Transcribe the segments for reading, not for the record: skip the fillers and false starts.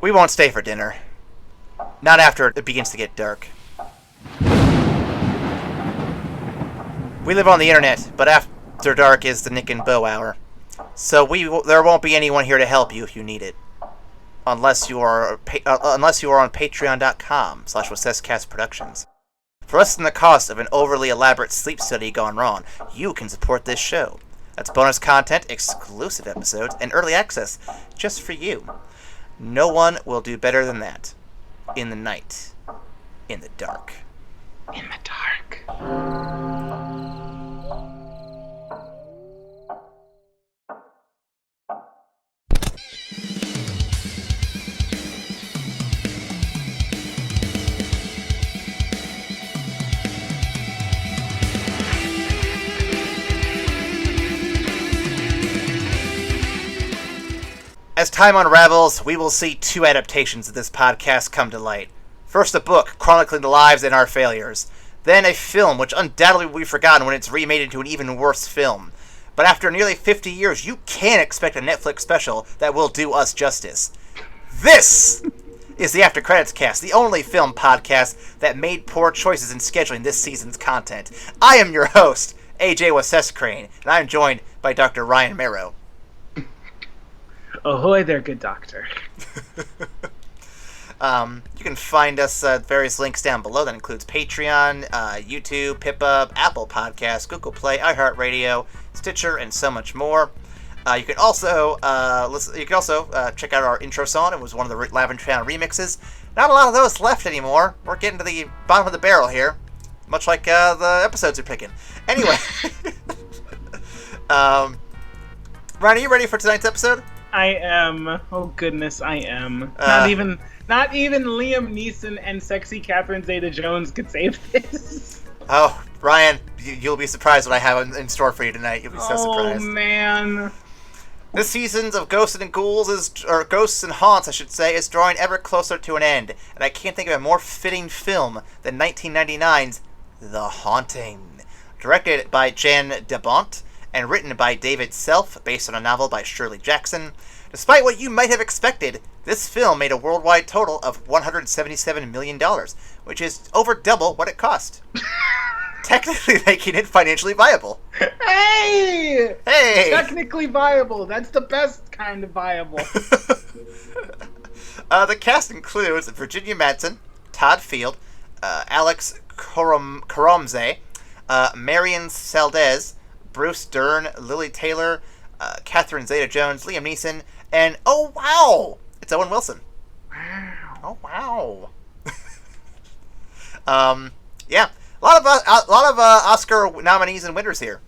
We won't stay for dinner. Not after it begins to get dark. We live on the internet, but after dark is the Nick and Bo hour. So there won't be anyone here to help you if you need it. Unless you are on patreon.com/WassessCastProductions. For less than the cost of an overly elaborate sleep study gone wrong, you can support this show. That's bonus content, exclusive episodes, and early access just for you. No one will do better than that. In the night. In the dark. In the dark. As time unravels, we will see two adaptations of this podcast come to light. First, a book chronicling the lives and our failures. Then a film, which undoubtedly will be forgotten when it's remade into an even worse film. But after nearly 50 years, you can expect a Netflix special that will do us justice. This is the After Credits Cast, the only film podcast that made poor choices in scheduling this season's content. I am your host, AJ Wassess-Crane, and I'm joined by Dr. Ryan Marrow. Ahoy there, good doctor. You can find us at various links down below. That includes Patreon, YouTube, Pippa, Apple Podcasts, Google Play, iHeartRadio, Stitcher, and so much more. You can also check out our intro song. It was one of the Laventran remixes. Not a lot of those left anymore. We're getting to the bottom of the barrel here, much like the episodes we're picking. Anyway, Ryan, are you ready for tonight's episode? I am. Oh goodness, I am. Not even Liam Neeson and sexy Catherine Zeta-Jones could save this. Oh, Ryan, you'll be surprised what I have in store for you tonight. You'll be so surprised. Oh man. This season of Ghosts and Ghosts and Haunts, I should say, is drawing ever closer to an end, and I can't think of a more fitting film than 1999's The Haunting. Directed by Jan de Bont and written by David Self, based on a novel by Shirley Jackson. Despite what you might have expected, this film made a worldwide total of $177 million, which is over double what it cost. Technically making it financially viable. Hey! Hey! Technically viable. That's the best kind of viable. The cast includes Virginia Madsen, Todd Field, Alex Karamze, Marion Saldez, Bruce Dern, Lily Taylor, Catherine Zeta-Jones, Liam Neeson, and oh wow, it's Owen Wilson. Wow. Oh wow. Yeah, a lot of Oscar nominees and winners here.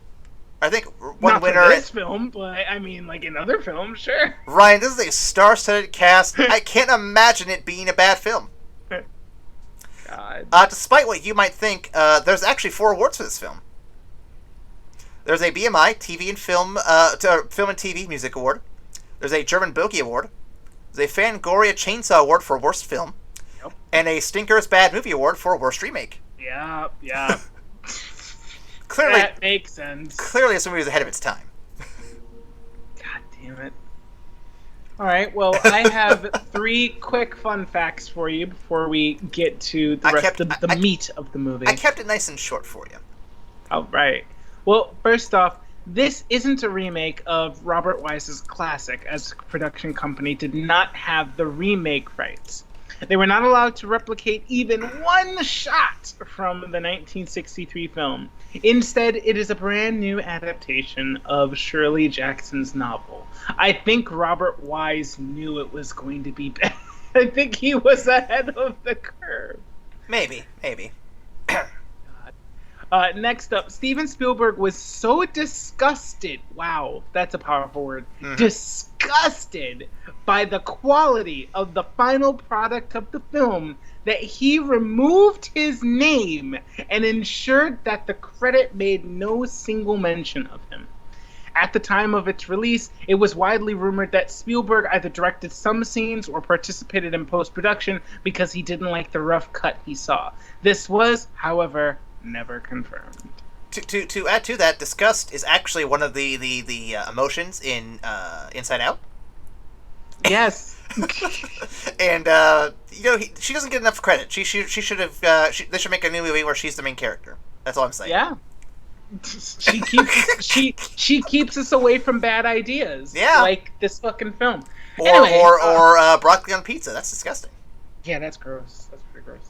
I think one Not winner. For this film, but I mean, like in other films, sure. Ryan, this is a star-studded cast. I can't imagine it being a bad film. God. Despite what you might think, there's actually 4 awards for this film. There's a BMI TV and Film and TV Music Award. There's a German Bogey Award. There's a Fangoria Chainsaw Award for Worst Film. Yep. And a Stinker's Bad Movie Award for Worst Remake. Yeah. Clearly, that makes sense. Clearly, this movie was ahead of its time. God damn it. Alright, well, I have 3 quick fun facts for you before we get to the meat of the movie. I kept it nice and short for you. Alright. Well, first off, this isn't a remake of Robert Wise's classic, as the production company did not have the remake rights. They were not allowed to replicate even one shot from the 1963 film. Instead, it is a brand new adaptation of Shirley Jackson's novel. I think Robert Wise knew it was going to be bad. I think he was ahead of the curve. Maybe. Next up, Steven Spielberg was so disgusted. Wow, that's a powerful word. Mm-hmm. Disgusted by the quality of the final product of the film that he removed his name and ensured that the credit made no single mention of him. At the time of its release, it was widely rumored that Spielberg either directed some scenes or participated in post-production because he didn't like the rough cut he saw. This was, however, never confirmed. To add to that, disgust is actually one of the emotions in Inside Out. Yes. And she doesn't get enough credit. She should have. They should make a new movie where she's the main character. That's all I'm saying. Yeah. She keeps us away from bad ideas. Yeah. Like this fucking film. Or broccoli on pizza. That's disgusting. Yeah, that's gross. That's pretty gross.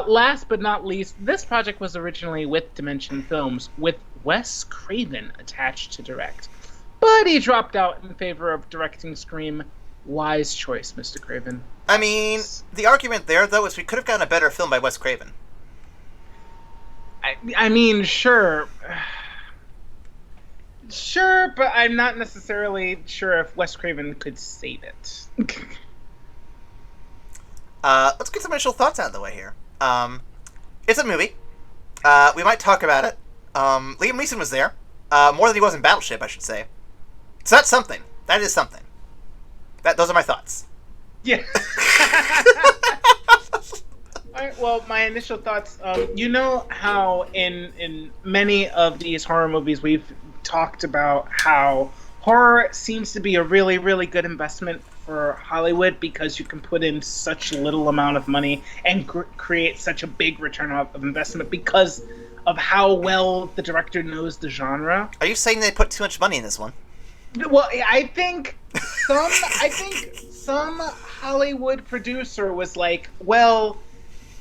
Last but not least, this project was originally with Dimension Films, with Wes Craven attached to direct. But he dropped out in favor of directing Scream. Wise choice, Mr. Craven. I mean, the argument there, though, is we could have gotten a better film by Wes Craven. I mean, sure. Sure, but I'm not necessarily sure if Wes Craven could save it. Let's get some initial thoughts out of the way here. It's a movie. We might talk about it. Liam Neeson was there. More than he was in Battleship, I should say. So that's something. That is something. Those are my thoughts. Yeah. All right, well, my initial thoughts. You know how in many of these horror movies we've talked about how horror seems to be a really, really good investment for Hollywood because you can put in such little amount of money and create such a big return of investment because of how well the director knows the genre. Are you saying they put too much money in this one? Well, I think some Hollywood producer was like, well,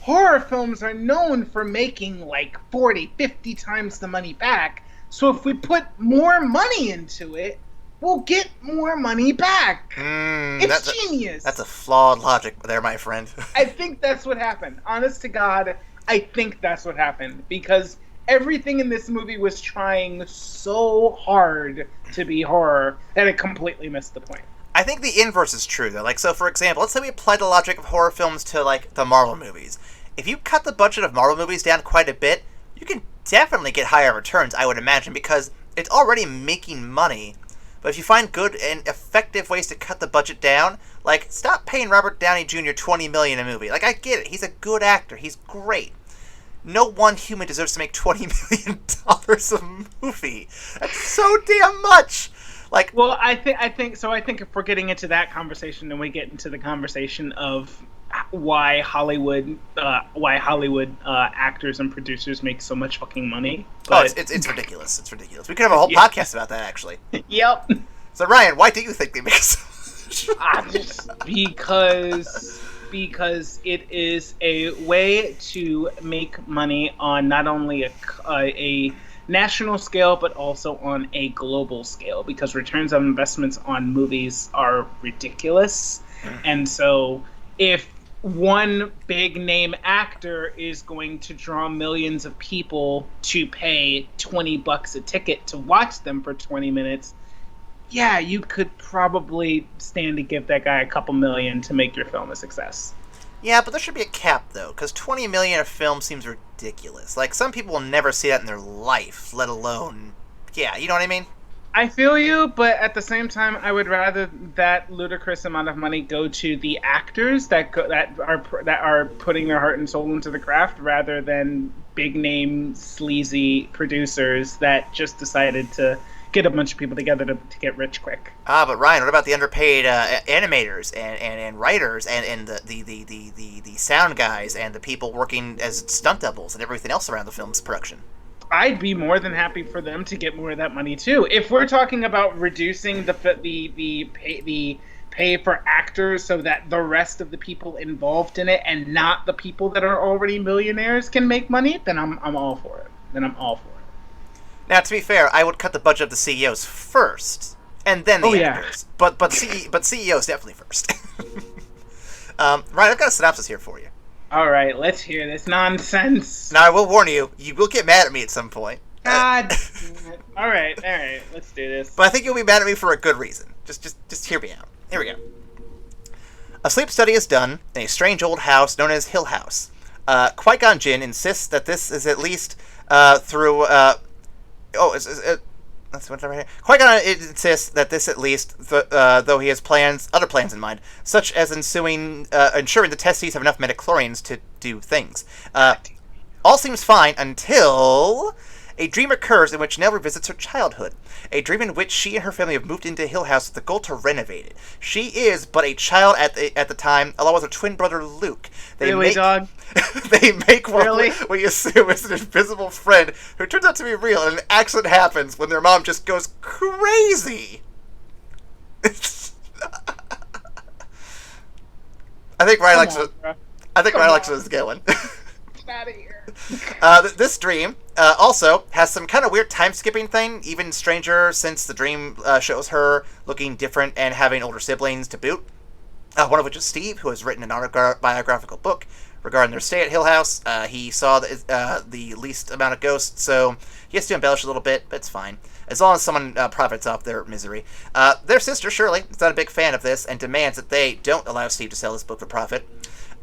horror films are known for making like 40, 50 times the money back. So if we put more money into it, we'll get more money back. It's genius. That's a flawed logic there, my friend. I think that's what happened. Honest to God, I think that's what happened. Because everything in this movie was trying so hard to be horror that it completely missed the point. I think the inverse is true, though. Like, so for example, let's say we apply the logic of horror films to, like, the Marvel movies. If you cut the budget of Marvel movies down quite a bit, you can definitely get higher returns, I would imagine, because it's already making money. But if you find good and effective ways to cut the budget down, like, stop paying Robert Downey Jr. $20 million a movie. Like, I get it. He's a good actor. He's great. No one human deserves to make $20 million a movie. That's so damn much. Like, well, I think if we're getting into that conversation, then we get into the conversation of why Hollywood actors and producers make so much fucking money. But it's ridiculous. It's ridiculous. We could have a whole podcast about that, actually. Yep. So Ryan, why do you think they make so much? Because it is a way to make money on not only a national scale but also on a global scale, because returns on investments on movies are ridiculous. And so if one big name actor is going to draw millions of people to pay $20 a ticket to watch them for 20 minutes, yeah, you could probably stand to give that guy a couple million to make your film a success. Yeah, but there should be a cap, though, because $20 million a film seems ridiculous. Like, some people will never see that in their life, let alone... Yeah, you know what I mean? I feel you, but at the same time, I would rather that ludicrous amount of money go to the actors that are putting their heart and soul into the craft, rather than big name sleazy producers that just decided to get a bunch of people together to get rich quick. But Ryan, what about the underpaid animators and writers and the sound guys and the people working as stunt doubles and everything else around the film's production? I'd be more than happy for them to get more of that money too. If we're talking about reducing the pay for actors so that the rest of the people involved in it and not the people that are already millionaires can make money, then I'm all for it. Now, to be fair, I would cut the budget of the CEOs first, and then the actors. Yeah. But CEOs definitely first. Ryan, I've got a synopsis here for you. All right, let's hear this nonsense. Now, I will warn you, you will get mad at me at some point. God. All right, let's do this. But I think you'll be mad at me for a good reason. Just hear me out. Here we go. A sleep study is done in a strange old house known as Hill House. Qui-Gon Jinn insists that this is at least through... That's what's right here. Qui-Gon insists that this at least, though he has other plans in mind, such as ensuring the testes have enough midichlorians to do things. All seems fine until A dream occurs in which Nell revisits her childhood, a dream in which she and her family have moved into Hill House with the goal to renovate it. She is but a child at the time, along with her twin brother Luke. Dog? They make what Really? we assume is an invisible friend who turns out to be real, and an accident happens when their mom just goes crazy. I think Ryan likes it. I think Ryan likes where this is going. Get out of here. This dream also has some kind of weird time-skipping thing, even stranger since the dream shows her looking different and having older siblings to boot. One of which is Steve, who has written an autobiographical book regarding their stay at Hill House. He saw the least amount of ghosts, so he has to embellish a little bit, but it's fine. As long as someone profits off their misery. Their sister, Shirley, is not a big fan of this and demands that they don't allow Steve to sell his book for profit.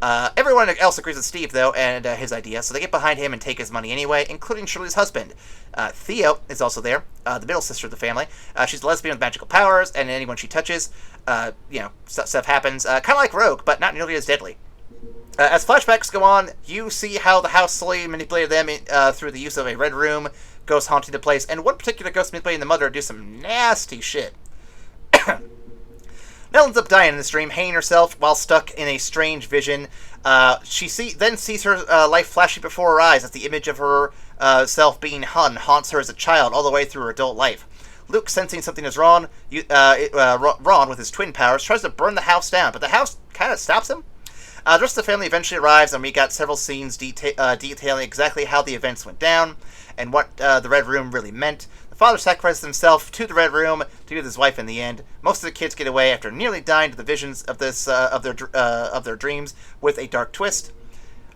Everyone else agrees with Steve, though, and his idea, so they get behind him and take his money anyway, including Shirley's husband. Theo is also there, the middle sister of the family. She's a lesbian with magical powers, and anyone she touches, stuff happens. Kind of like Rogue, but not nearly as deadly. As flashbacks go on, you see how the house slowly manipulated them through the use of a red room, ghost haunting the place, and one particular ghost manipulating the mother to do some nasty shit. Nell ends up dying in this dream, hanging herself while stuck in a strange vision. She then sees her life flashing before her eyes as the image of her self being haunts her as a child all the way through her adult life. Luke, sensing something is wrong with his twin powers, tries to burn the house down, but the house kind of stops him. The rest of the family eventually arrives, and we got several scenes detailing exactly how the events went down and what the Red Room really meant. The father sacrifices himself to the Red Room to be with his wife in the end. Most of the kids get away after nearly dying to the visions of their dreams with a dark twist.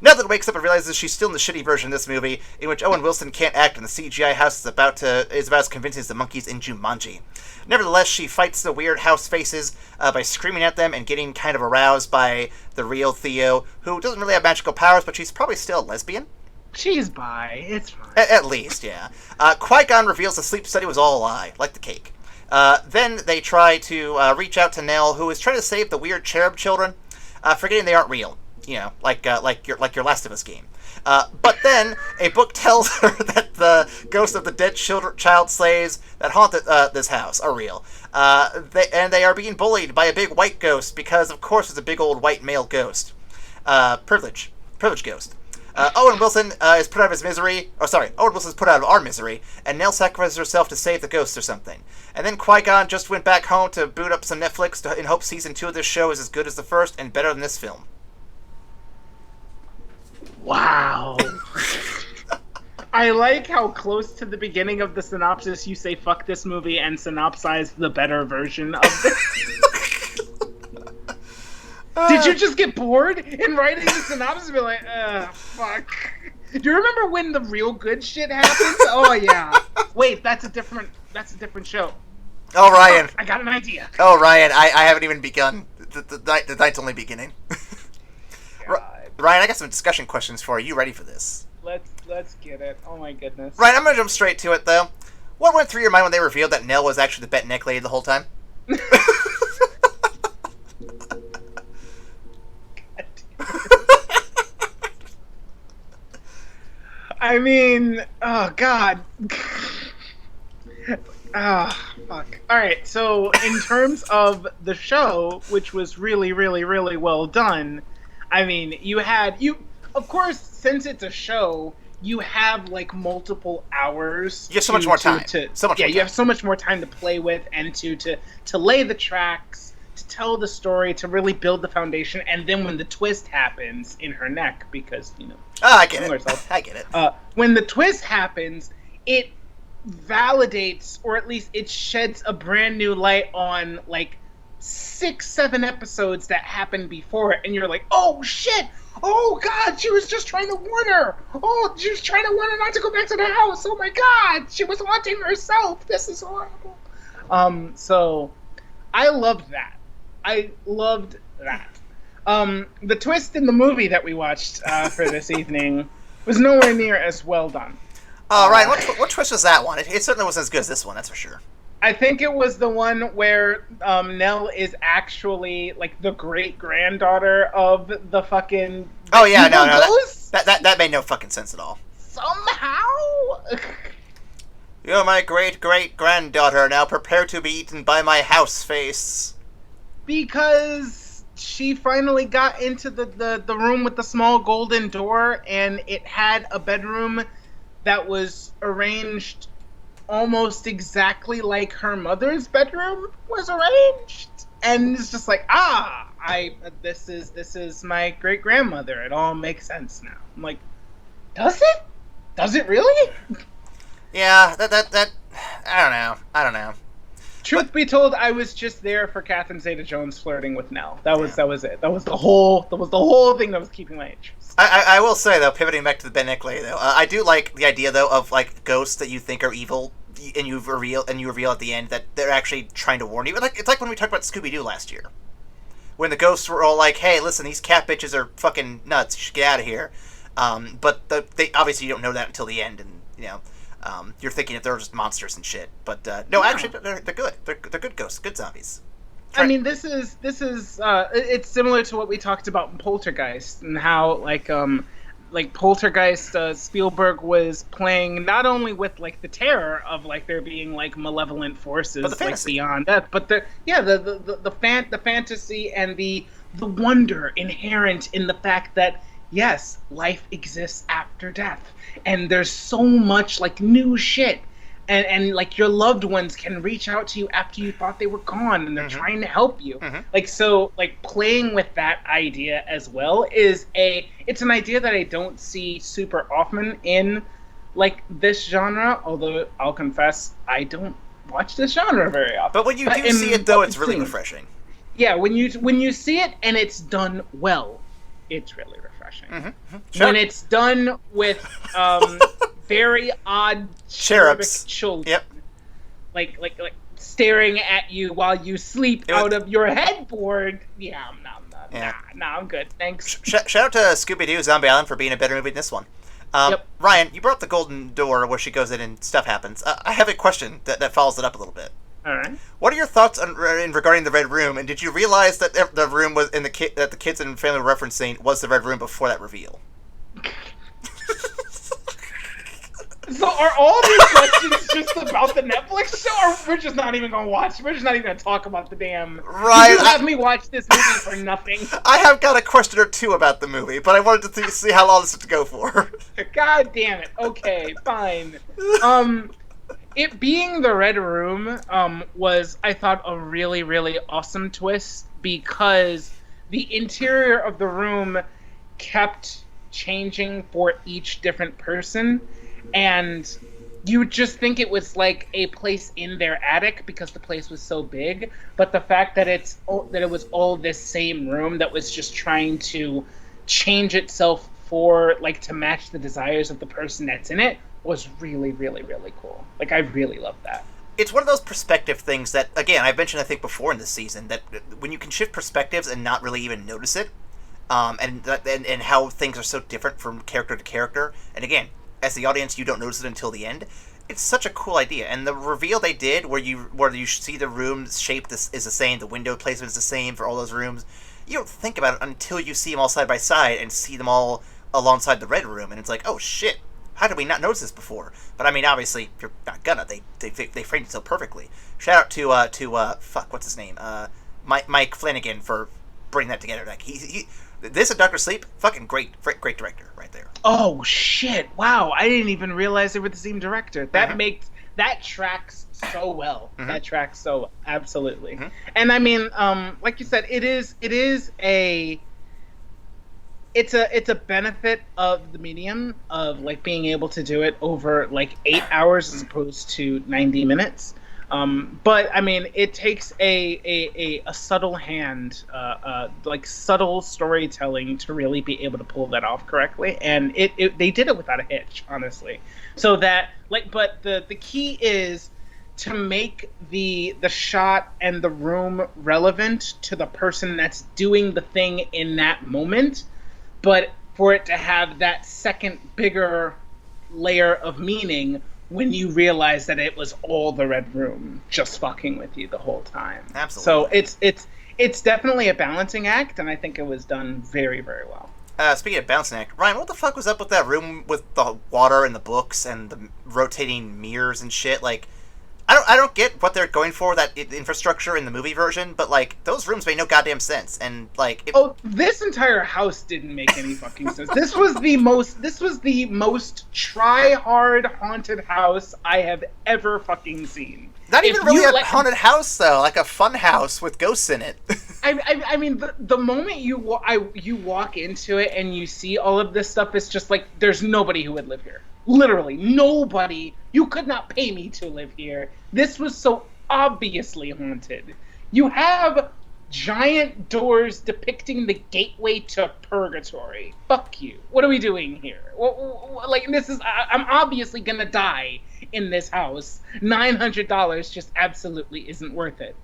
Nell wakes up and realizes she's still in the shitty version of this movie, in which Owen Wilson can't act and the CGI house is about as convincing as the monkeys in Jumanji. Nevertheless, she fights the weird house faces by screaming at them and getting kind of aroused by the real Theo, who doesn't really have magical powers, but she's probably still a lesbian. She's bi. It's fine. At least, yeah. Qui-Gon reveals the sleep study was all a lie, like the cake. Then they try to reach out to Nell, who is trying to save the weird cherub children, forgetting they aren't real. You know, like your Last of Us game. But then a book tells her that the ghosts of the dead child slaves that haunt this house are real. They are being bullied by a big white ghost because, of course, it's a big old white male ghost. Privilege ghost. Owen Wilson is put out of his misery. Owen Wilson's put out of our misery, and Nell sacrifices herself to save the ghosts or something. And then Qui-Gon just went back home to boot up some Netflix in hopes season 2 of this show is as good as the first and better than this film. Wow. I like how close to the beginning of the synopsis you say fuck this movie and synopsize the better version of this. Did you just get bored in writing the synopsis and be like, fuck. Do you remember when the real good shit happens? Oh yeah. Wait, that's a different show. Oh, Ryan. Oh, I got an idea. Oh, Ryan, I haven't even begun. The night's only beginning. Ryan, I got some discussion questions for you. You ready for this? Let's get it. Oh my goodness. Ryan, I'm gonna jump straight to it though. What went through your mind when they revealed that Nell was actually the Bet Neck lady the whole time? I mean, oh god. Ah, fuck. Alright, so in terms of the show, which was really, really, really well done, I mean, of course, since it's a show, you have like multiple hours. You have so much more time. You have so much more time to play with and to lay the tracks, to tell the story, to really build the foundation, and then when the twist happens in her neck, because I get it. I get it. When the twist happens, it validates, or at least it sheds a brand new light on like 6-7 episodes that happened before it, and you're like, oh shit, oh god, she was just trying to warn her, oh, she was trying to warn her not to go back to the house, oh my god, she was haunting herself, this is horrible. So I loved that. The twist in the movie that we watched for this evening was nowhere near as well done. Ryan, what twist was that one? It certainly wasn't as good as this one, that's for sure. I think it was the one where Nell is actually like the great-granddaughter of the fucking... Oh yeah, no, that made no fucking sense at all. Somehow? You're my great-great-granddaughter, now prepare to be eaten by my house face. Because she finally got into the room with the small golden door, and it had a bedroom that was arranged almost exactly like her mother's bedroom was arranged. And it's just like, this is my great grandmother. It all makes sense now. I'm like, does it? Does it really? Yeah, that I don't know. Truth be told, I was just there for Catherine Zeta-Jones flirting with Nell. That was it. That was the whole thing that was keeping my interest. I will say though, pivoting back to the Ben Nickley though, I do like the idea though of like ghosts that you think are evil, and you reveal at the end that they're actually trying to warn you. It's like when we talked about Scooby-Doo last year, when the ghosts were all like, "Hey, listen, these cat bitches are fucking nuts. You should get out of here." But they obviously you don't know that until the end, and you're thinking if they're just monsters and shit. But no, actually, they're good. They're good ghosts, good zombies. I mean, this is it's similar to what we talked about in Poltergeist, and how like Poltergeist, Spielberg was playing not only with like the terror of like there being like malevolent forces like beyond death, but the fantasy and the wonder inherent in the fact that yes, life exists after death, and there's so much like new shit. And like your loved ones can reach out to you after you thought they were gone, and they're trying to help you. Like, so like playing with that idea as well it's an idea that I don't see super often in like this genre. Although I'll confess, I don't watch this genre very often. But when you do see it, though, it's really refreshing. Yeah, when you see it and it's done well, it's really refreshing. Sure. When it's done with very odd cherubs children, yep, like staring at you while you sleep out of your headboard. Yeah, I'm good. Thanks. Shout out to Scooby-Doo Zombie Island for being a better movie than this one. Yep. Ryan, you brought up the golden door where she goes in and stuff happens. I have a question that follows it up a little bit. All right. What are your thoughts in regarding the Red Room? And did you realize that the room was that the kids and family were referencing was the Red Room before that reveal? So are all these questions just about the Netflix show, or we're just not even going to watch? We're just not even going to talk about the damn... Right. You have me watch this movie for nothing. I have got a question or two about the movie, but I wanted to see how long this is to go for. God damn it. Okay, fine. It being the Red Room was, I thought, a really, really awesome twist, because the interior of the room kept changing for each different person. And you would just think it was like a place in their attic because the place was so big, but the fact that it was all this same room that was just trying to change itself for like to match the desires of the person that's in it was really, really, really cool. Like, I really loved that. It's one of those perspective things that, again, I've mentioned I think before in this season, that when you can shift perspectives and not really even notice it, and how things are so different from character to character, and again, as the audience, you don't notice it until the end. It's such a cool idea, and the reveal they did, where you see the room's shape is the same, the window placement is the same for all those rooms. You don't think about it until you see them all side by side and see them all alongside the Red Room, and it's like, oh shit, how did we not notice this before? But I mean, obviously, you're not gonna. They framed it so perfectly. Shout out to what's his name? Mike Flanagan for bringing that together. Like this and Dr. Sleep, fucking great director right there. Oh shit! Wow, I didn't even realize they were the same director. That tracks so well. That tracks so well. Absolutely. And I mean, like you said, it's a benefit of the medium of like being able to do it over like 8 hours as opposed to 90 minutes. But I mean, it takes a subtle hand, like subtle storytelling to really be able to pull that off correctly, and they did it without a hitch, honestly. So that but the key is to make the shot and the room relevant to the person that's doing the thing in that moment, but for it to have that second bigger layer of meaning when you realize that it was all the Red Room just fucking with you the whole time. Absolutely. So it's definitely a balancing act, and I think it was done very, very well. Speaking of bouncing act, Ryan, what the fuck was up with that room with the water and the books and the rotating mirrors and shit? Like, I don't get what they're going for, that infrastructure in the movie version, but, like, those rooms made no goddamn sense. And, like... this entire house didn't make any fucking sense. This was the most try-hard haunted house I have ever fucking seen. Not even really a haunted house, though. Like a fun house with ghosts in it. I mean, the moment you walk into it and you see all of this stuff, it's just like, there's nobody who would live here. Literally, nobody. You could not pay me to live here. This was so obviously haunted. You have giant doors depicting the gateway to purgatory. Fuck you. What are we doing here? Like, this is... I'm obviously gonna die in this house. $900 just absolutely isn't worth it.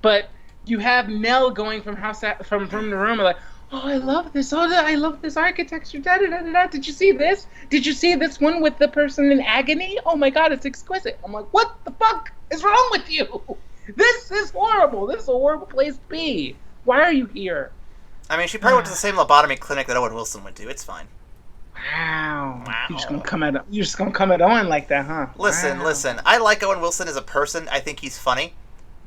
But you have Nell going from room to room, like, oh, I love this. Oh, I love this architecture. Da, da, da, da, da. Did you see this? Did you see this one with the person in agony? Oh my god, it's exquisite. I'm like, what the fuck is wrong with you? This is horrible. This is a horrible place to be. Why are you here? I mean, she probably went to the same lobotomy clinic that Owen Wilson went to. It's fine. Wow. You're just gonna come at Owen like that, huh? Listen. I like Owen Wilson as a person. I think he's funny.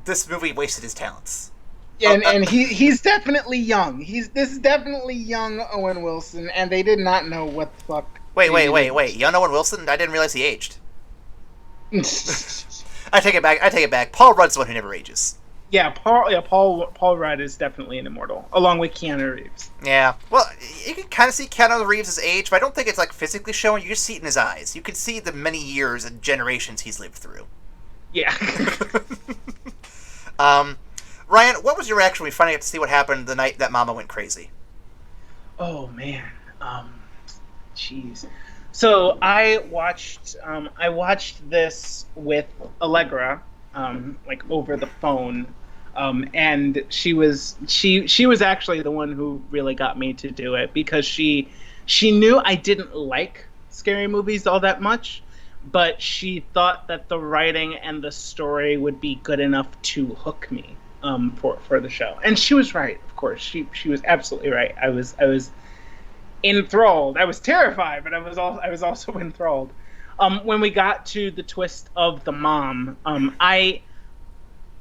This movie wasted his talents. Yeah, and he's definitely young. This is definitely young Owen Wilson, and they did not know what the fuck. Wait. Young Owen Wilson? I didn't realize he aged. I take it back. Paul Rudd's the one who never ages. Yeah, Paul Rudd is definitely an immortal, along with Keanu Reeves. Yeah. Well, you can kind of see Keanu Reeves' age, but I don't think it's like physically showing. You just see it in his eyes. You can see the many years and generations he's lived through. Yeah. Ryan, what was your reaction when we finally got to see what happened the night that Mama went crazy? Oh man, jeez. So I watched this with Allegra, like over the phone, and she was actually the one who really got me to do it, because she knew I didn't like scary movies all that much, but she thought that the writing and the story would be good enough to hook me for the show. And she was right, of course. She was absolutely right. I was enthralled. I was terrified, but I was also enthralled. When we got to the twist of the mom,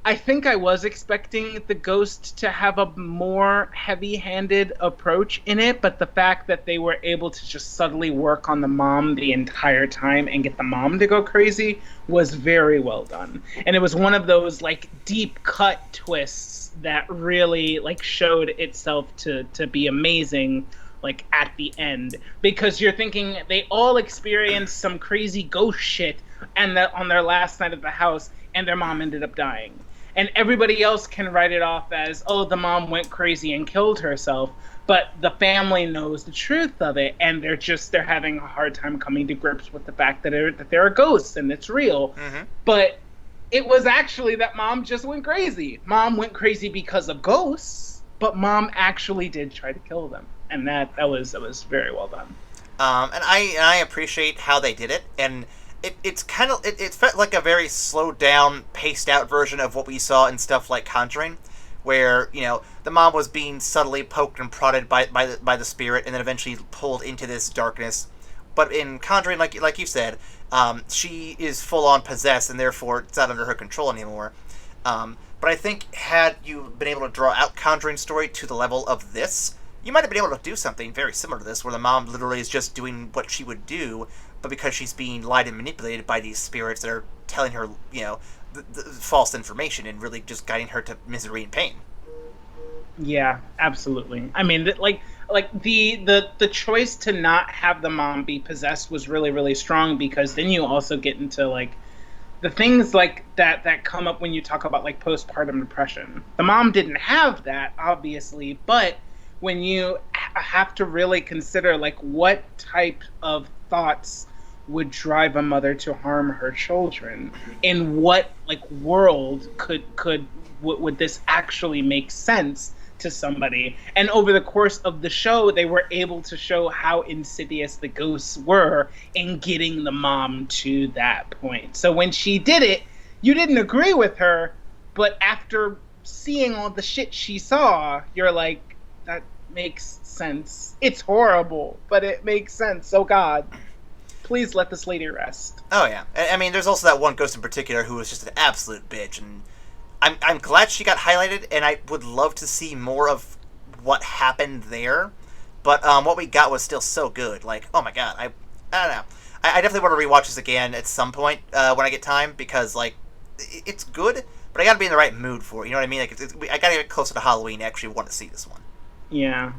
I think I was expecting the ghost to have a more heavy-handed approach in it, but the fact that they were able to just subtly work on the mom the entire time and get the mom to go crazy was very well done. And it was one of those, like, deep-cut twists that really, like, showed itself to be amazing, like, at the end. Because you're thinking they all experienced some crazy ghost shit and that on their last night at the house, and their mom ended up dying. And everybody else can write it off as, oh, the mom went crazy and killed herself. But the family knows the truth of it, and they're having a hard time coming to grips with the fact that there are ghosts and it's real. Mm-hmm. But it was actually that mom just went crazy. Mom went crazy because of ghosts, but mom actually did try to kill them, and that was very well done. And I appreciate how they did it, and It felt like a very slowed down, paced out version of what we saw in stuff like Conjuring, where, you know, the mom was being subtly poked and prodded by the spirit, and then eventually pulled into this darkness. But in Conjuring, like you said, she is full on possessed, and therefore it's not under her control anymore. But I think had you been able to draw out Conjuring story to the level of this, you might have been able to do something very similar to this, where the mom literally is just doing what she would do, but because she's being lied and manipulated by these spirits that are telling her, you know, the false information and really just guiding her to misery and pain. Yeah, absolutely. I mean, the choice to not have the mom be possessed was really, really strong, because then you also get into, like, the things like that come up when you talk about, like, postpartum depression. The mom didn't have that, obviously, but when you have to really consider, like, what type of thoughts would drive a mother to harm her children, in what, like, world would this actually make sense to somebody? And over the course of the show, they were able to show how insidious the ghosts were in getting the mom to that point. So when she did it, you didn't agree with her, but after seeing all the shit she saw, you're like, makes sense. It's horrible, but it makes sense. Oh God, please let this lady rest. Oh yeah, I mean, there's also that one ghost in particular who was just an absolute bitch, and I'm glad she got highlighted, and I would love to see more of what happened there. But what we got was still so good. Like, oh my god, I don't know. I definitely want to rewatch this again at some point when I get time, because like it's good, but I got to be in the right mood for it. You know what I mean? Like, I got to get closer to Halloween to actually want to see this one. Yeah.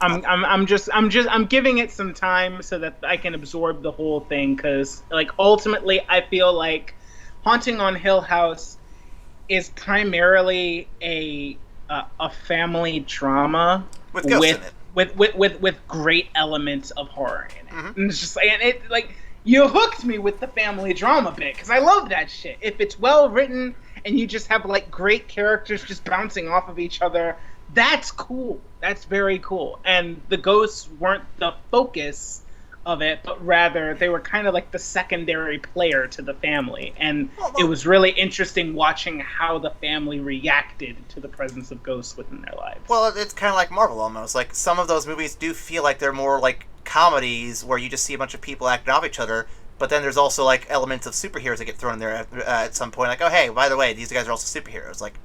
I'm giving it some time so that I can absorb the whole thing, because like ultimately I feel like Haunting on Hill House is primarily a family drama with ghosts in it. With great elements of horror in it. Mm-hmm. And it's just and it like you hooked me with the family drama bit, because I love that shit. If it's well written and you just have like great characters just bouncing off of each other, that's cool. That's very cool. And the ghosts weren't the focus of it, but rather they were kind of like the secondary player to the family. And it was really interesting watching how the family reacted to the presence of ghosts within their lives. Well, it's kind of like Marvel almost. Like, some of those movies do feel like they're more like comedies where you just see a bunch of people acting off each other, but then there's also like elements of superheroes that get thrown in there at some point. Like, oh hey, by the way, these guys are also superheroes. Like,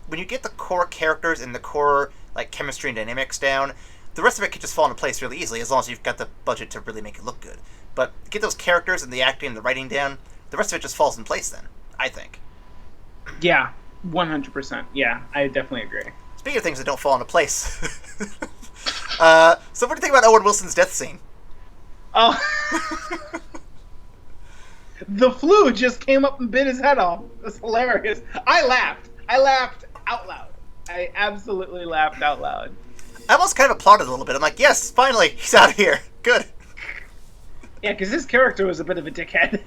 when you get the core characters and the core like chemistry and dynamics down, the rest of it could just fall into place really easily, as long as you've got the budget to really make it look good. But get those characters and the acting and the writing down, the rest of it just falls in place then, I think. Yeah, 100%. Yeah, I definitely agree. Speaking of things that don't fall into place, so what do you think about Owen Wilson's death scene? Oh. The flu just came up and bit his head off. It's hilarious. I laughed out loud. I absolutely laughed out loud. I almost kind of applauded a little bit. I'm like, yes, finally, he's out of here. Good. Yeah, because his character was a bit of a dickhead.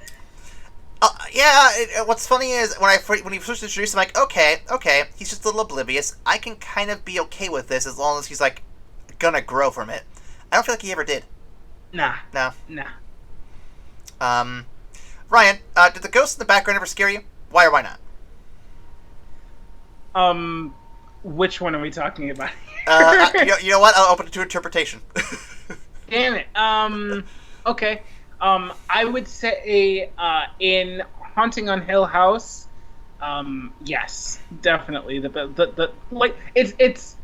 What's funny is when he first introduced him, I'm like, okay, he's just a little oblivious. I can kind of be okay with this as long as he's like gonna grow from it. I don't feel like he ever did. Nah. Ryan, did the ghost in the background ever scare you? Why or why not? Which one are we talking about? You know what? I'll open it to interpretation. Damn it. Okay. I would say in Haunting on Hill House, yes, definitely. The like it's.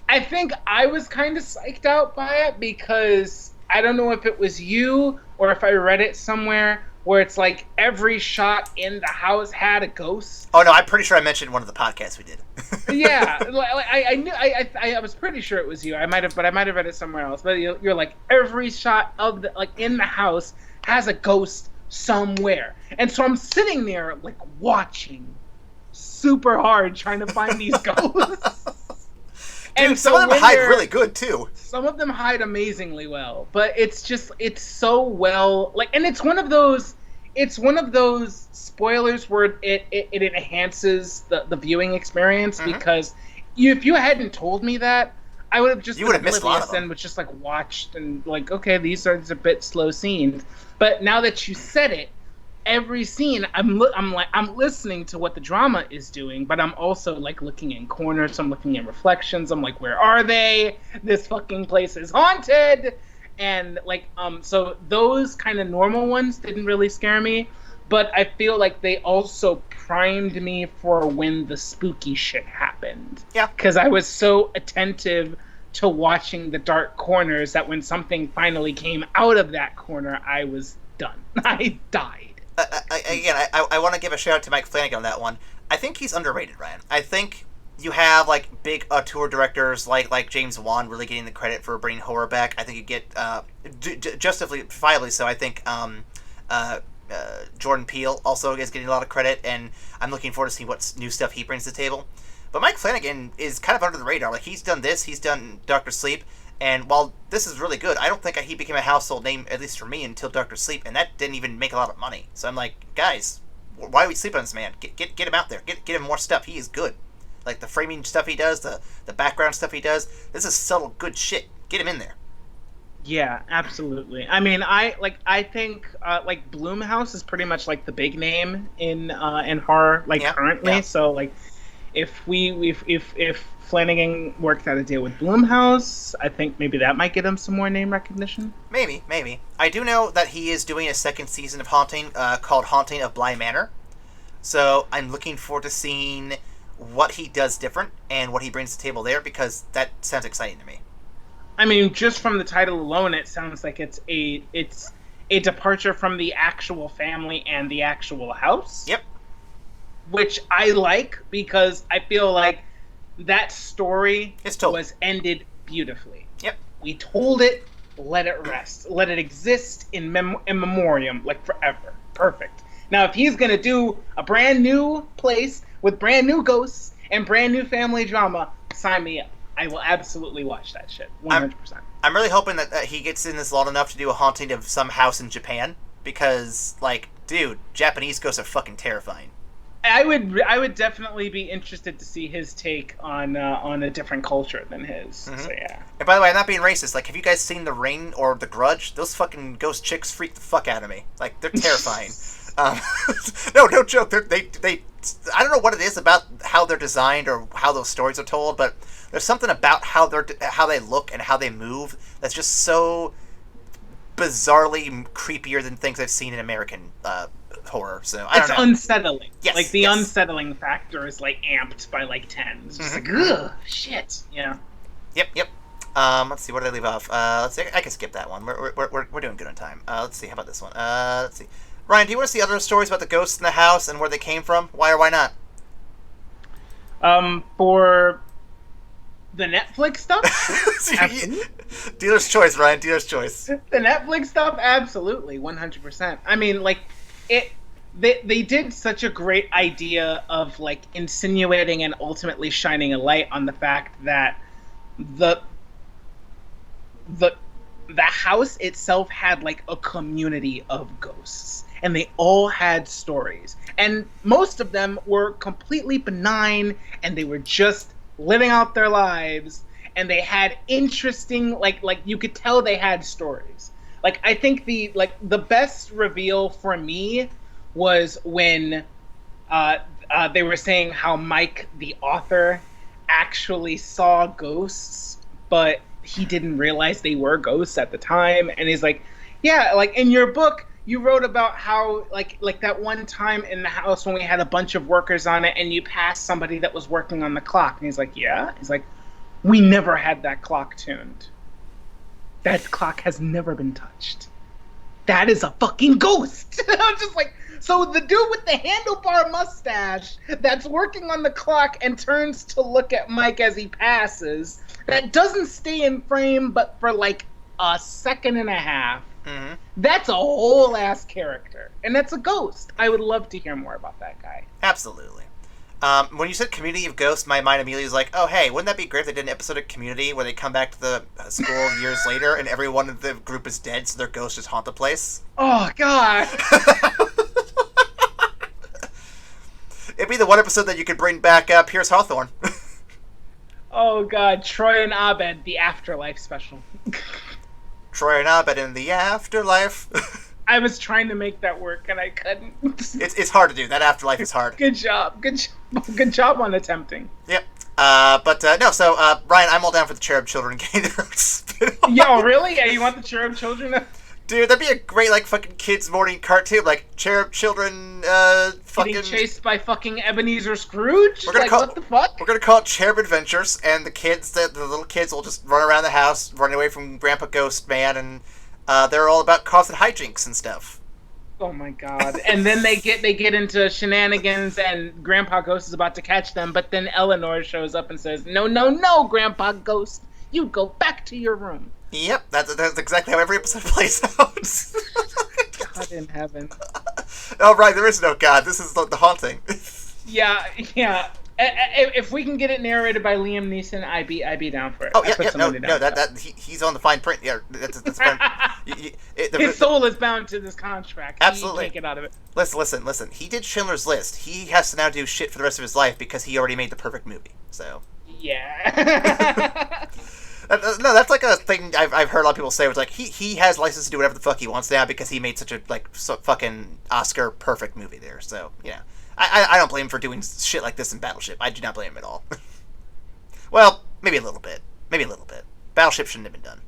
I think I was kind of psyched out by it, because I don't know if it was you or if I read it somewhere where it's like every shot in the house had a ghost. Oh no, I'm pretty sure I mentioned one of the podcasts we did. Yeah, I knew. I was pretty sure it was you. I might have read it somewhere else. But you're like, every shot of the in the house has a ghost somewhere, and so I'm sitting there like watching super hard, trying to find these ghosts. Dude, and some of them hide really good too. Some of them hide amazingly well, but it's so well and it's one of those spoilers where it enhances the viewing experience, mm-hmm. because if you hadn't told me that, I would have just been oblivious and was just like watched and like, okay, these are a bit slow scenes. But now that you said it, every scene I'm listening to what the drama is doing, but I'm also like looking in corners, I'm looking in reflections, I'm like, where are they? This fucking place is haunted. And like so those kind of normal ones didn't really scare me, but I feel like they also primed me for when the spooky shit happened. Yeah. Because I was so attentive to watching the dark corners that when something finally came out of that corner, I was done. I died. I want to give a shout out to Mike Flanagan on that one. I think he's underrated, Ryan. I think you have like big tour directors like James Wan really getting the credit for bringing horror back. I think you get justifiably so. I think Jordan Peele also is getting a lot of credit, and I'm looking forward to see what new stuff he brings to the table. But Mike Flanagan is kind of under the radar. Like, he's done this, he's done Dr. Sleep, and while this is really good, I don't think he became a household name, at least for me, until Dr. Sleep, and that didn't even make a lot of money. So I'm like, guys, why are we sleeping on this man? Get him out there. Get him more stuff. He is good. Like, the framing stuff he does, the background stuff he does, this is subtle, good shit. Get him in there. Yeah, absolutely. I mean, I think like Blumhouse is pretty much like the big name in horror, like, currently. Yeah. So like, if Flanagan worked out a deal with Blumhouse. I think maybe that might get him some more name recognition. Maybe. I do know that he is doing a second season of Haunting called Haunting of Bly Manor. So I'm looking forward to seeing what he does different and what he brings to the table there, because that sounds exciting to me. I mean, just from the title alone, it sounds like it's a departure from the actual family and the actual house. Yep. Which I like, because I feel like that story was ended beautifully. Yep. We told it, let it rest. Let it exist in memoriam, like forever. Perfect. Now, if he's going to do a brand new place with brand new ghosts and brand new family drama, sign me up. I will absolutely watch that shit. 100%. I'm really hoping that he gets in this long enough to do a haunting of some house in Japan, because, like, dude, Japanese ghosts are fucking terrifying. I would definitely be interested to see his take on a different culture than his. Mm-hmm. So yeah. And by the way, I'm not being racist. Like, have you guys seen The Ring or The Grudge? Those fucking ghost chicks freak the fuck out of me. Like, they're terrifying. No joke. They I don't know what it is about how they're designed or how those stories are told, but there's something about how they look and how they move that's just so bizarrely creepier than things I've seen in American horror. So I don't know. It's unsettling. Yes, like the unsettling factor is like amped by like 10. It's just like, ugh, shit. Yeah. Yep. Let's see. What did I leave off? Let's see. I can skip that one. We're doing good on time. Let's see. How about this one? Let's see. Ryan, do you want to see other stories about the ghosts in the house and where they came from? Why or why not? For the Netflix stuff? Dealer's choice, Ryan. Dealer's choice. The Netflix stuff? Absolutely. 100%. I mean, like, they did such a great idea of, like, insinuating and ultimately shining a light on the fact that the house itself had, like, a community of ghosts. And they all had stories. And most of them were completely benign, and they were just living out their lives, and they had interesting, like you could tell they had stories. Like, I think the best reveal for me was when they were saying how Mike, the author, actually saw ghosts, but he didn't realize they were ghosts at the time. And he's like, yeah, like, in your book, you wrote about how, like that one time in the house when we had a bunch of workers on it and you passed somebody that was working on the clock. And he's like, yeah? He's like, we never had that clock tuned. That clock has never been touched. That is a fucking ghost. I'm just like, so the dude with the handlebar mustache that's working on the clock and turns to look at Mike as he passes, that doesn't stay in frame but for like a second and a half. Mm-hmm. That's a whole ass character, and that's a ghost. I would love to hear more about that guy. Absolutely. When you said Community of Ghosts, my mind immediately was like, oh hey, wouldn't that be great if they did an episode of Community where they come back to the school years later and everyone in the group is dead, so their ghosts just haunt the place? Oh god. It'd be the one episode that you could bring back Pierce Hawthorne. Oh god, Troy and Abed, the Afterlife special. Troy and Abed in the Afterlife. I was trying to make that work and I couldn't. It's hard to do. That Afterlife is hard. Good job on attempting. Yep. No. So Ryan, I'm all down for the Cherub Children getting their own spin-off. Yo, really? Yeah, you want the Cherub Children to... Dude, that'd be a great, like, fucking kids' morning cartoon, like Cherub Children, fucking... Getting chased by fucking Ebenezer Scrooge? What the fuck? We're gonna call it Cherub Adventures, and the little kids will just run around the house, running away from Grandpa Ghost Man, and they're all about causing hijinks and stuff. Oh my god. And then they get into shenanigans, and Grandpa Ghost is about to catch them, but then Eleanor shows up and says, no, Grandpa Ghost, you go back to your room. Yep, that's exactly how every episode plays out. God in heaven. Oh, right, there is no God. This is the haunting. Yeah. If we can get it narrated by Liam Neeson, I'd be down for it. Oh, yeah, he's on the fine print. Yeah, that's fine. His soul is bound to this contract. Absolutely. He can't get out of it. Listen. He did Schindler's List. He has to now do shit for the rest of his life because he already made the perfect movie. So. Yeah. No, that's like a thing I've heard a lot of people say. It's like he has license to do whatever the fuck he wants now because he made such a fucking Oscar perfect movie there. So I don't blame him for doing shit like this in Battleship. I do not blame him at all. Well, maybe a little bit. Maybe a little bit. Battleship shouldn't have been done.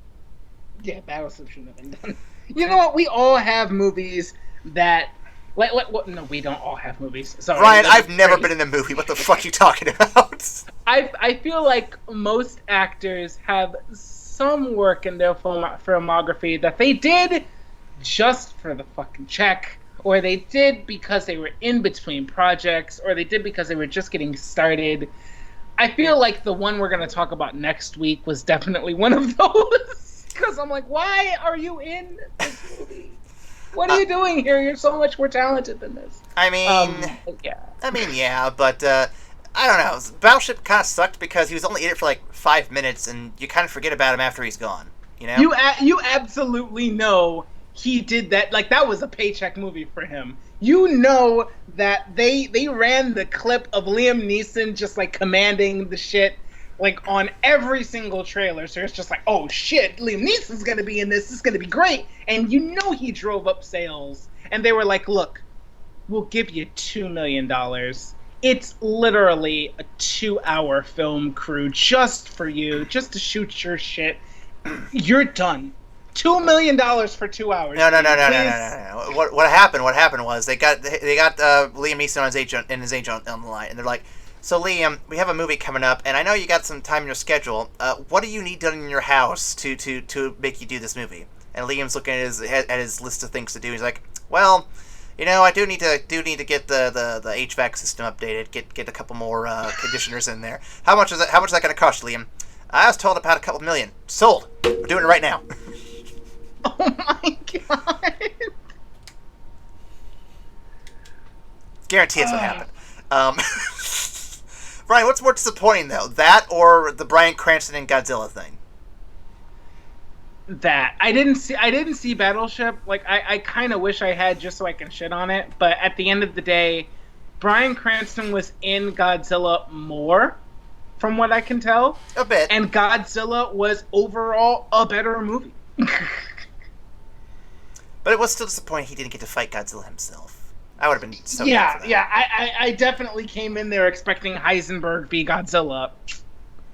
Yeah, Battleship shouldn't have been done. You know what? We all have movies that... no, we don't all have movies. Sorry, Ryan, I've never been in a movie. What the fuck are you talking about? I feel like most actors have some work in their filmography that they did just for the fucking check, or they did because they were in between projects, or they did because they were just getting started. I feel like the one we're going to talk about next week was definitely one of those. Because I'm like, why are you in this movie? What are you doing here? You're so much more talented than this. I mean, yeah, but I don't know. Battleship kind of sucked because he was only in it for like 5 minutes, and you kind of forget about him after he's gone. You know? You absolutely know he did that. Like, that was a paycheck movie for him. You know that they ran the clip of Liam Neeson just like commanding the shit like on every single trailer. So it's just like, oh shit, Liam Neeson's gonna be in this. This is gonna be great. And you know he drove up sales. And they were like, look, we'll give you $2 million. It's literally a 2-hour film crew just for you, just to shoot your shit. You're done. $2 million for 2 hours. No. What happened was they got Liam Neeson and his agent on the line, and they're like, so Liam, we have a movie coming up, and I know you got some time in your schedule. What do you need done in your house to make you do this movie? And Liam's looking at his list of things to do. He's like, well, you know, I do need to get the HVAC system updated, get a couple more conditioners in there. How much is that going to cost, Liam? I was told about $2 million. Sold. We're doing it right now. Oh my god. Guarantee it's what happened. Brian, what's more disappointing though, that or the Bryan Cranston and Godzilla thing? That I didn't see Battleship. Like I kind of wish I had, just so I can shit on it. But at the end of the day, Bryan Cranston was in Godzilla more, from what I can tell. A bit. And Godzilla was overall a better movie. But it was still disappointing he didn't get to fight Godzilla himself. I would have been so down for that. Yeah. I definitely came in there expecting Heisenberg be Godzilla.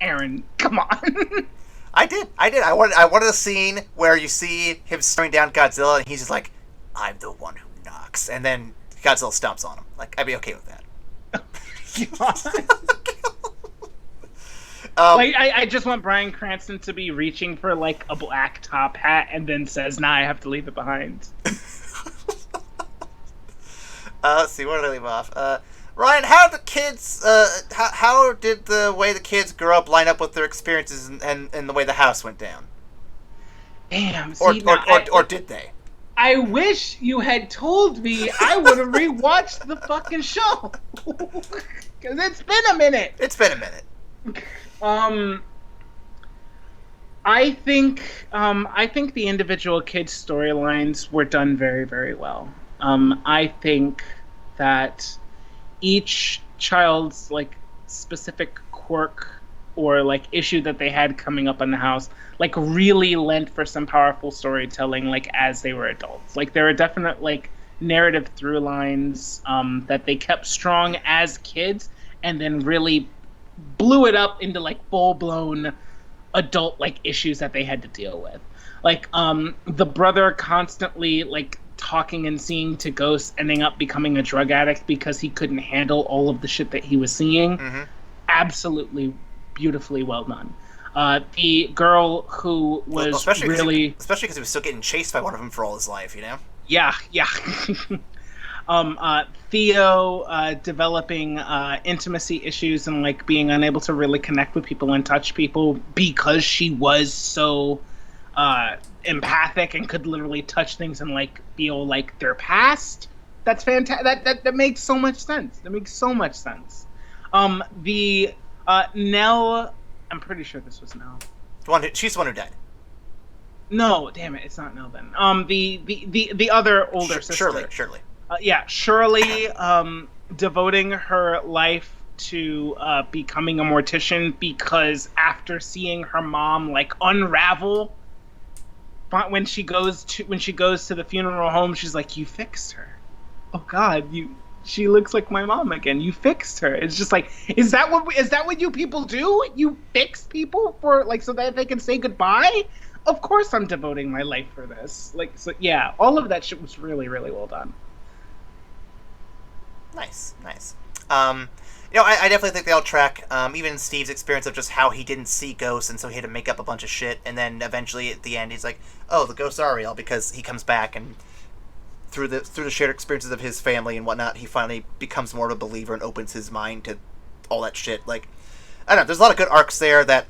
Aaron, come on. I did. I wanted a scene where you see him staring down Godzilla and he's just like, I'm the one who knocks. And then Godzilla stomps on him. Like, I'd be okay with that. I just want Bryan Cranston to be reaching for like a black top hat and then says, nah, I have to leave it behind. Let's see, where did I leave off? Ryan, how did the way the kids grew up line up with their experiences and the way the house went down? Damn. Or did they? I wish you had told me. I would have rewatched the fucking show. Because it's been a minute. I think the individual kids' storylines were done very, very well. I think that each child's like specific quirk or like issue that they had coming up in the house like really lent for some powerful storytelling like as they were adults. Like there are definite like narrative through lines that they kept strong as kids and then really blew it up into like full-blown adult like issues that they had to deal with. Like the brother constantly like talking and seeing to ghosts, ending up becoming a drug addict because he couldn't handle all of the shit that he was seeing. Mm-hmm. Absolutely beautifully well done. The girl who was especially because he was still getting chased by one of them for all his life, you know? Yeah. Theo developing intimacy issues and like being unable to really connect with people and touch people because she was so empathic and could literally touch things and like feel like their past. That's fantastic. That makes so much sense. The Nell, I'm pretty sure this was Nell. She's the one who died. No, damn it, it's not Nell then. The other older sister. Shirley. Shirley devoting her life to becoming a mortician because after seeing her mom like unravel when she goes to the funeral home, she's like, you fixed her. Oh God, she looks like my mom again. You fixed her. It's just like, is that what you people do? You fix people for like so that they can say goodbye? Of course I'm devoting my life for this. Like, so yeah, all of that shit was really, really well done. Nice. I definitely think they all track. Even Steve's experience of just how he didn't see ghosts, and so he had to make up a bunch of shit, and then eventually at the end he's like, "Oh, the ghosts are real," because he comes back and through the shared experiences of his family and whatnot, he finally becomes more of a believer and opens his mind to all that shit. Like, I don't know. There's a lot of good arcs there that,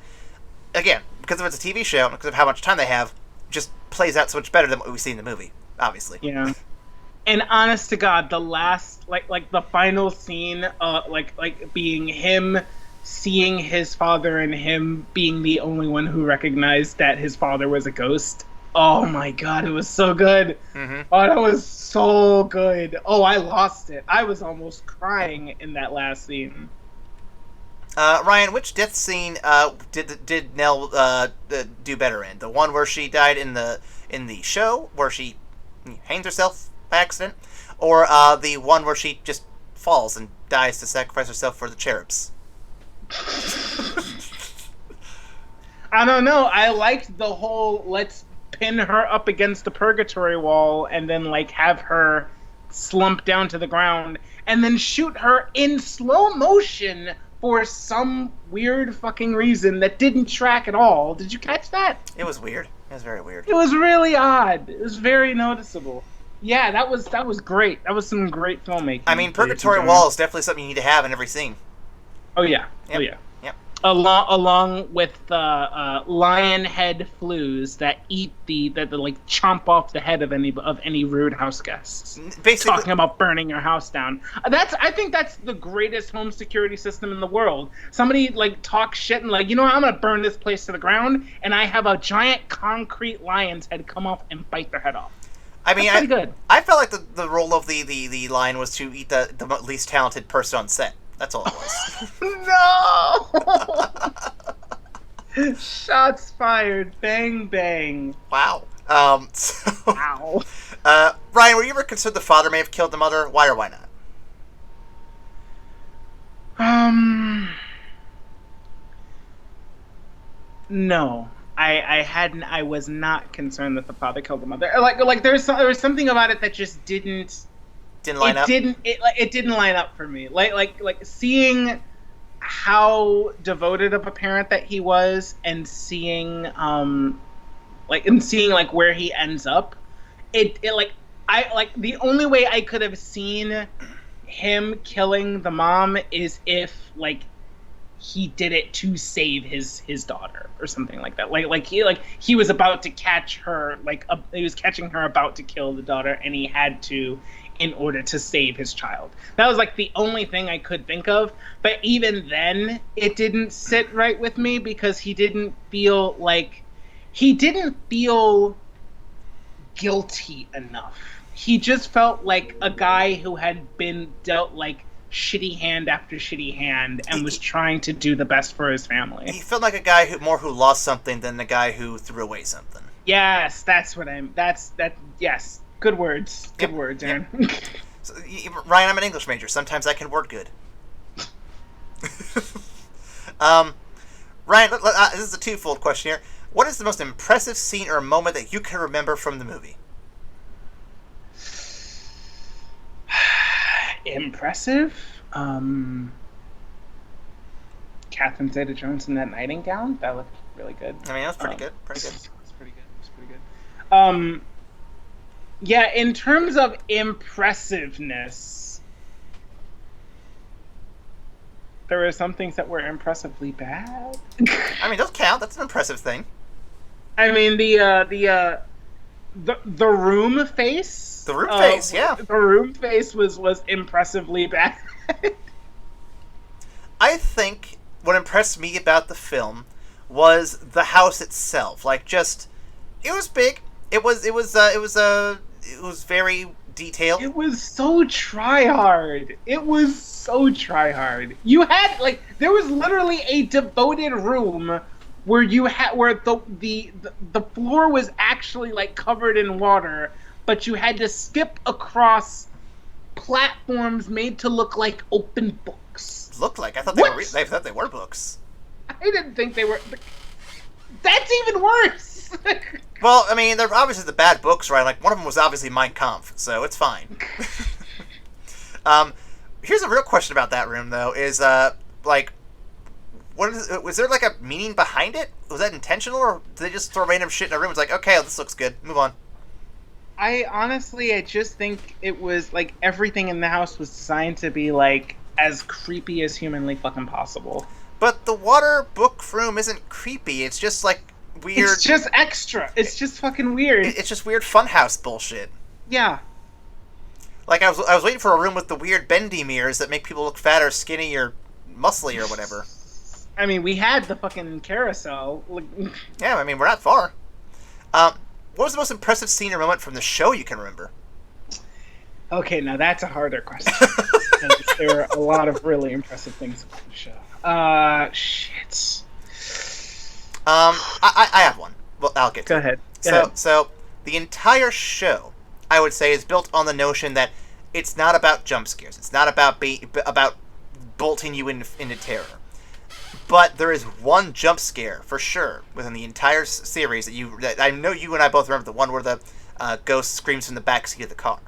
again, because if it's a TV show and because of how much time they have, just plays out so much better than what we see in the movie. Obviously. Yeah. And honest to God, the last, like the final scene, like being him seeing his father and him being the only one who recognized that his father was a ghost. Oh my God, it was so good. Mm-hmm. Oh, that was so good. Oh, I lost it. I was almost crying in that last scene. Ryan, which death scene did Nell do better in? The one where she died in the show, where she hangs herself by accident, or the one where she just falls and dies to sacrifice herself for the cherubs? I don't know. I liked the whole let's pin her up against the purgatory wall and then like have her slump down to the ground and then shoot her in slow motion for some weird fucking reason that didn't track at all. Did you catch that? It was weird. It was very weird. It was really odd. It was very noticeable. Yeah, that was great. That was some great filmmaking. I mean, Purgatory Wall is definitely something you need to have in every scene. Oh yeah. Yep. Oh yeah. Yep. Along with lion head flues that eat that like chomp off the head of any rude house guests. Basically, talking about burning your house down. I think that's the greatest home security system in the world. Somebody like talks shit and like, you know what, I'm gonna burn this place to the ground, and I have a giant concrete lion's head come off and bite their head off. I mean, pretty good. I felt like the role of the lion was to eat the least talented person on set. That's all it was. No! Shots fired. Bang, bang. Wow. Wow. Ryan, were you ever concerned the father may have killed the mother? Why or why not? No. I was not concerned that the father killed the mother. Like there was something about it that just didn't line up. It didn't line up for me. Like seeing how devoted of a parent that he was, and seeing where he ends up. The only way I could have seen him killing the mom is if like he did it to save his daughter or something like that. Like he was about to catch her, he was catching her about to kill the daughter, and he had to in order to save his child. That was like the only thing I could think of. But even then, it didn't sit right with me because he didn't feel guilty enough. He just felt like a guy who had been dealt like shitty hand after shitty hand and was trying to do the best for his family. He felt like a guy who lost something than the guy who threw away something. Yes, yes. Good words. Good words, Aaron. Yep. So, Ryan, I'm an English major. Sometimes I can word good. Ryan, this is a twofold question here. What is the most impressive scene or moment that you can remember from the movie? Impressive? Catherine Zeta-Jones in that nighting gown? That looked really good. I mean, that was pretty good. It was pretty good. Yeah, in terms of impressiveness, there were some things that were impressively bad. I mean, those count. That's an impressive thing. I mean, the room face. The room face, yeah. The room face was impressively bad. I think what impressed me about the film was the house itself. Like, just it was big. It was very detailed. It was so try-hard. You had, there was literally a devoted room where the floor was actually, covered in water, but you had to skip across platforms made to look like open books. Looked like I thought they thought they were books. I didn't think they were. That's even worse. Well, I mean, they're obviously the bad books, right? Like one of them was obviously Mein Kampf, so it's fine. Here's a real question about that room, though: is like, was there like a meaning behind it? Was that intentional, or did they just throw random shit in a room? It's like, okay, this looks good, move on. I just think it was like everything in the house was designed to be like as creepy as humanly fucking possible. But the water book room isn't creepy. It's just like weird. It's just extra. It's just fucking weird. It's just weird funhouse bullshit. Yeah. Like I was waiting for a room with the weird bendy mirrors that make people look fat or skinny or muscly or whatever. I mean, we had the fucking carousel. Yeah, I mean, we're not far. What was the most impressive scene or moment from the show you can remember? Okay, now that's a harder question. There are a lot of really impressive things about the show. Shit. I have one. Well, I'll get to Go it. ahead. Go ahead. So the entire show, I would say, is built on the notion that it's not about jump scares. It's not about about bolting you into terror. But there is one jump scare for sure within the entire series that I know you and I both remember, the one where the ghost screams from the back seat of the car.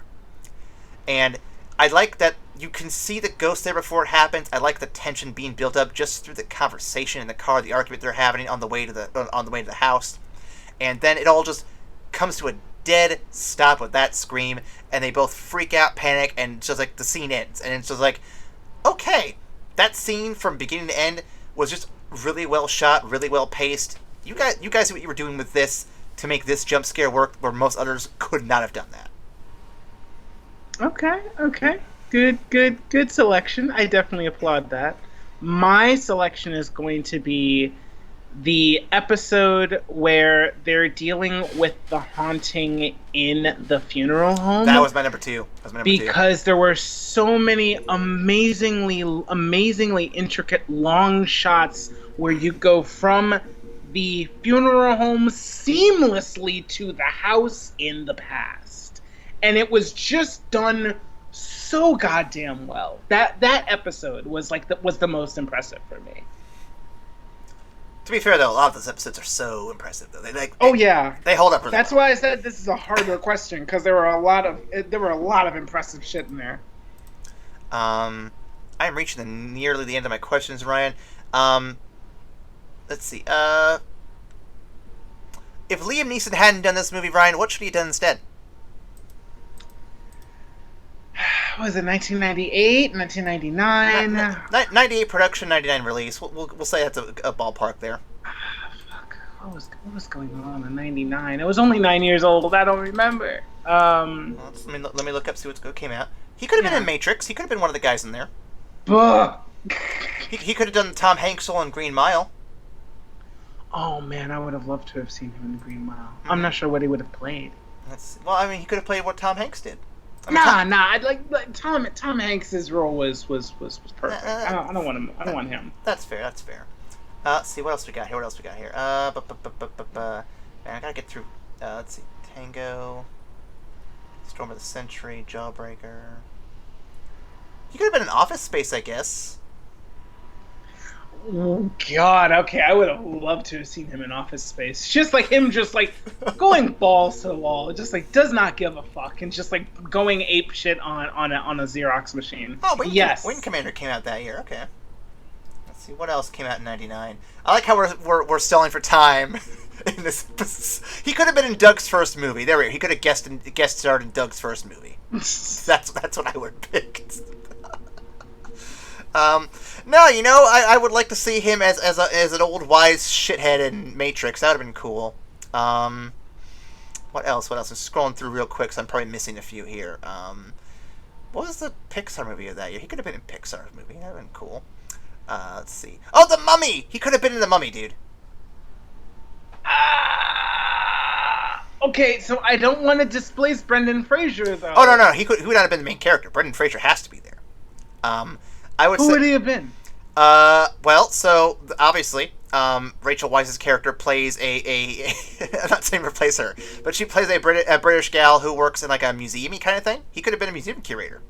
And I like that you can see the ghost there before it happens. I like the tension being built up just through the conversation in the car, the argument they're having on the way to the house, and then it all just comes to a dead stop with that scream, and they both freak out, panic, and it's just like the scene ends, and it's just like, okay, that scene from beginning to end was just really well shot, really well paced. You guys knew what you were doing with this to make this jump scare work, where most others could not have done that. Okay. Good selection. I definitely applaud that. My selection is going to be the episode where they're dealing with the haunting in the funeral home. That was my number two. Because there were so many amazingly intricate long shots where you go from the funeral home seamlessly to the house in the past. And it was just done so goddamn well. That episode was the most impressive for me. To be fair, though, a lot of those episodes are so impressive. Though they hold up. Really That's well. why I said this is a harder question, because there were a lot of impressive shit in there. I'm reaching nearly the end of my questions, Ryan. Let's see. If Liam Neeson hadn't done this movie, Ryan, what should he have done instead? Was it 1998, 1999? 98 production, 99 release. We'll say that's a ballpark there. Fuck. What was going on in 99? I was only 9 years old. I don't remember. Let me look up, see what came out. He could have been in Matrix. He could have been one of the guys in there. He could have done Tom Hanks role in Green Mile. Oh man, I would have loved to have seen him in Green Mile. I'm not sure what he would have played. He could have played what Tom Hanks did. Tom Hanks's role was perfect. I don't want him. That's fair. Let's see what else we got here. Man, I gotta get through. Let's see, Tango, Storm of the Century, Jawbreaker. He could have been in Office Space, I guess. Oh God, okay, I would have loved to have seen him in Office Space. Just like him, going balls to the wall, just like does not give a fuck, and just like going ape shit on a Xerox machine. Oh, yes. Wing Commander came out that year. Okay. Let's see what else came out in '99. I like how we're stalling for time. In this, he could have been in Doug's first movie. There we go. He could have guest starred in Doug's first movie. That's what I would pick. No, I would like to see him as an old wise shithead in Matrix. That would have been cool. What else? I'm scrolling through real quick, so I'm probably missing a few here. What was the Pixar movie of that year? He could have been in Pixar's movie. That would have been cool. Let's see. Oh, The Mummy! He could have been in The Mummy, dude. Okay, so I don't want to displace Brendan Fraser, though. Oh, no. He would not have been the main character. Brendan Fraser has to be there. Who would he have been? So obviously, Rachel Weisz's character plays I'm not saying replace her, but she plays a British gal who works in like a museum-y kind of thing. He could have been a museum curator.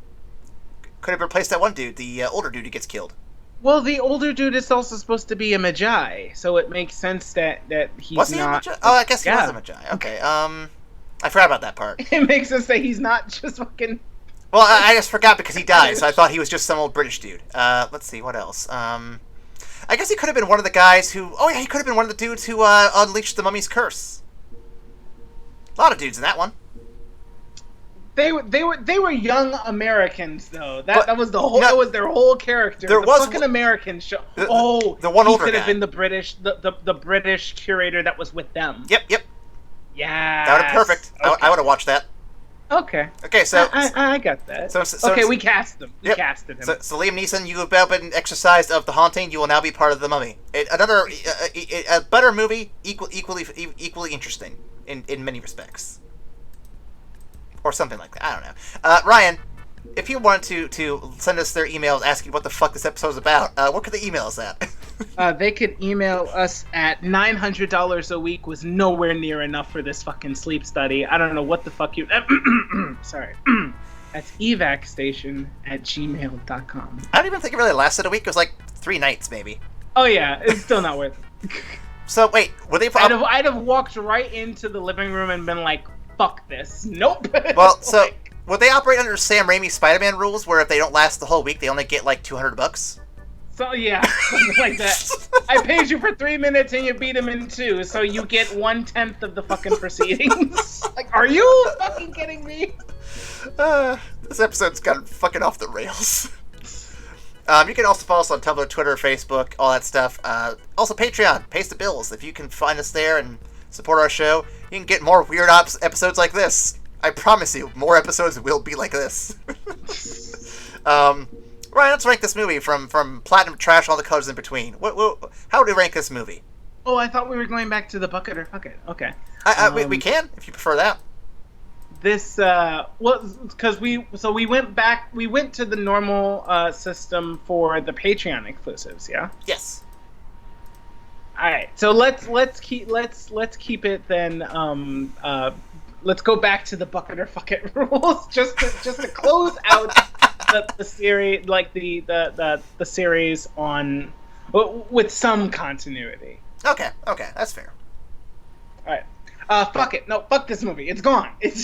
Could have replaced that one dude, the older dude who gets killed. Well, the older dude is also supposed to be a Magi, so it makes sense that he's was he not. A Magi? Oh, I guess he was a Magi. Okay. I forgot about that part. It makes sense that he's not just fucking. Well, I just forgot because he died, so I thought he was just some old British dude. Let's see, what else? I guess he could have been one of the guys who... Oh, yeah, he could have been one of the dudes who unleashed the mummy's curse. A lot of dudes in that one. They were young Americans though. That was the whole. That was their whole character. There was fucking American show. The one older guy. He could have been the British curator that was with them. Yep. Yeah. That would have been perfect. Okay. I would have watched that. Okay. Okay, so I got that. So we cast him. We casted him. So Liam Neeson, you have been exercised of The Haunting. You will now be part of The Mummy. A better movie, equally interesting in many respects. Or something like that. I don't know. Ryan, if you wanted to send us their emails asking what the fuck this episode's about, what could they email us at? They could email us at $900 a week was nowhere near enough for this fucking sleep study. I don't know what the fuck you... Sorry. That's evacstation@gmail.com. I don't even think it really lasted a week. It was like 3 nights, maybe. Oh, yeah. It's still not worth it. So, wait. Were they... I'd have walked right into the living room and been like, fuck this. Nope. Well, so... Would they operate under Sam Raimi's Spider-Man rules, where if they don't last the whole week, they only get like $200? So yeah, something like that. I paid you for 3 minutes and you beat him in 2, so you get 1/10 of the fucking proceedings. Like, are you fucking kidding me? This episode's gotten fucking off the rails. You can also follow us on Tumblr, Twitter, Facebook, all that stuff. Also Patreon, pays the bills. If you can find us there and support our show, you can get more weird episodes like this. I promise you, more episodes will be like this. Ryan, let's rank this movie from platinum trash, all the colors in between. How would we rank this movie? Oh, I thought we were going back to the bucket or fuck it. Okay. We can, if you prefer that. This, because we went to the normal system for the Patreon exclusives, yeah? Yes. All right, so let's keep it then. Let's go back to the bucket or fuck it rules just to close out the series, like the series on with some continuity. Okay, that's fair. All right, fuck it. No, fuck this movie. It's gone. It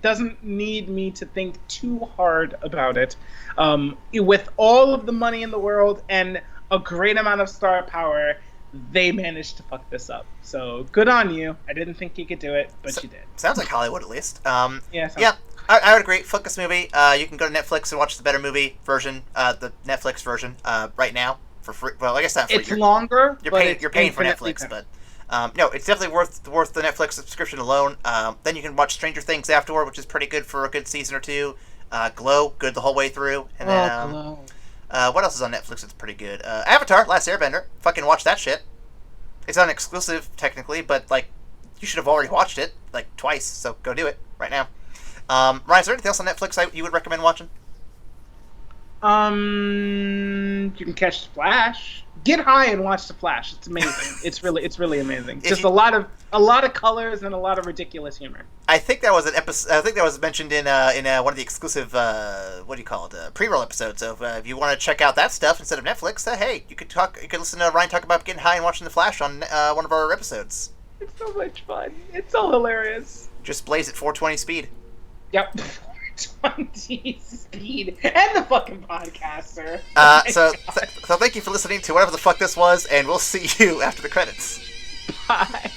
doesn't need me to think too hard about it. With all of the money in the world and a great amount of star power, they managed to fuck this up. So good on you. I didn't think you could do it, but you did. Sounds like Hollywood, at least. Yeah. I would agree. Fuck this movie. You can go to Netflix and watch the better movie version, the Netflix version, right now for free. Well, I guess not free. It's longer. You're paying for Netflix, but no, it's definitely worth the Netflix subscription alone. Then you can watch Stranger Things afterward, which is pretty good for a good season or two. Glow, good the whole way through, and then Glow. What else is on Netflix that's pretty good? Avatar: Last Airbender. Fucking watch that shit. It's not exclusive technically, but like you should have already watched it like twice. So go do it right now. Ryan, is there anything else on Netflix you would recommend watching? You can catch The Flash. Get high and watch The Flash. It's amazing. it's really amazing. Just a lot of colors and a lot of ridiculous humor. I think that was an episode. I think that was mentioned in one of the exclusive pre-roll episodes. So if you want to check out that stuff instead of Netflix, hey, you could listen to Ryan talk about getting high and watching The Flash on one of our episodes. It's so much fun. It's so hilarious. Just blaze at 420 speed. Yep. 420 speed and the fucking podcaster. So thank you for listening to whatever the fuck this was, and we'll see you after the credits. Bye.